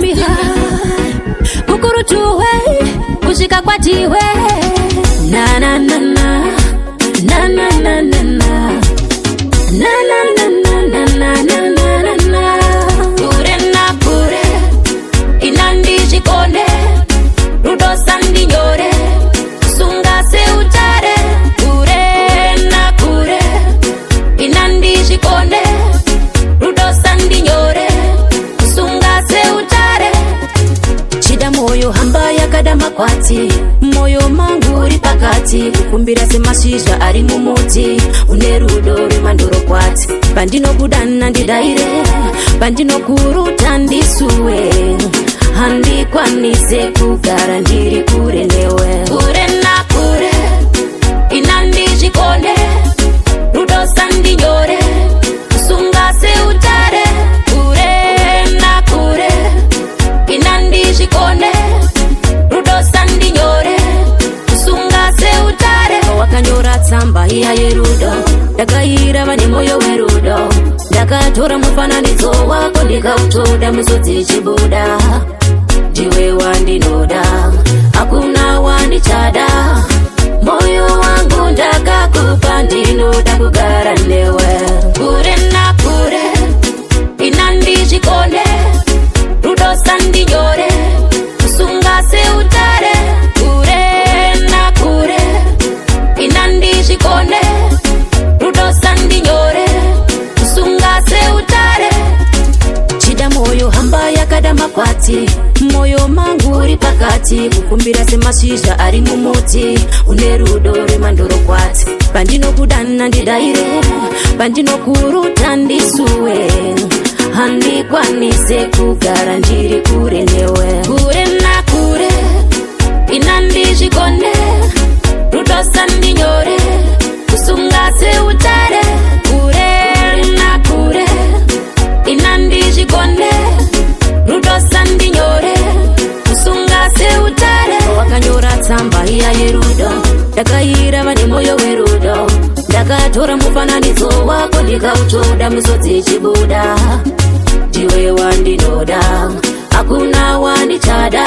miha kukurutuwe kushika kwa tiwe na na na na na na na na na na na na na na na na kure na kure inandi jikone rudo sandi nyore sunga se utare kure na kure inandi jikone rudo sandi nyore sunga se utare shida moyo hamba yakada makwati moyo mangu uri pakati kukumbira semashizha ari mumuti une rudo rwemandoro kwati pandinokudana ndidaire pandinokuruta ndisuwe handikwanise kugara ndiri kure newe kure na kure inandi jikone rudo sandi nyore sunga se utare kure na kure inandi jikone rudo sandi nyore sunga se utare wakanyora tsamba iya yerudo ndakaira vane moyo werudo ndakatora mufananidzo wako ndikautoda musodzi chibuda ndiwe wandinoda hakuna wandichada moyo wangu ndakakupa ndinoda kugara newe kure na kure inandi jikone rudo sandi nyore sunga se utare kure na kure inandi jikone rudo sandi nyore sunga se utare shida moyo hamba yakada makwati moyo mangu uri pakati kukumbira semashizha ari mumuti une rudo rwemandoro kwati pandinokudana ndidaire pandinokuruta ndisuwe handikwanise kugara ndiri kure newe kure na kure inandi jikone rudo sandi nyore kusunga se utare kure na kure inandi jikone rudo sandi nyore kusunga se utare wakanyora tsamba iya yerudo ndakaira vane moyo werudo ndakatora mufananidzo wako ndikautoda musodzi chibuda ndiwe wandinoda hakuna wandichada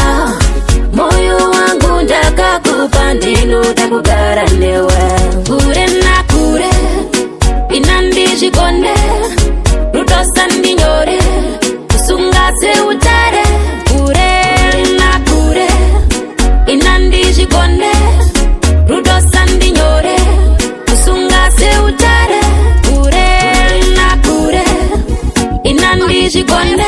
moyo wangu ndakakupa ndinoda kugara newe kure na kure inandi jikone rudo sandi nyore kusunga se utare kure na kure inandi jikone rudo sandi nyore kusunga se utare kure na kure inandi jikone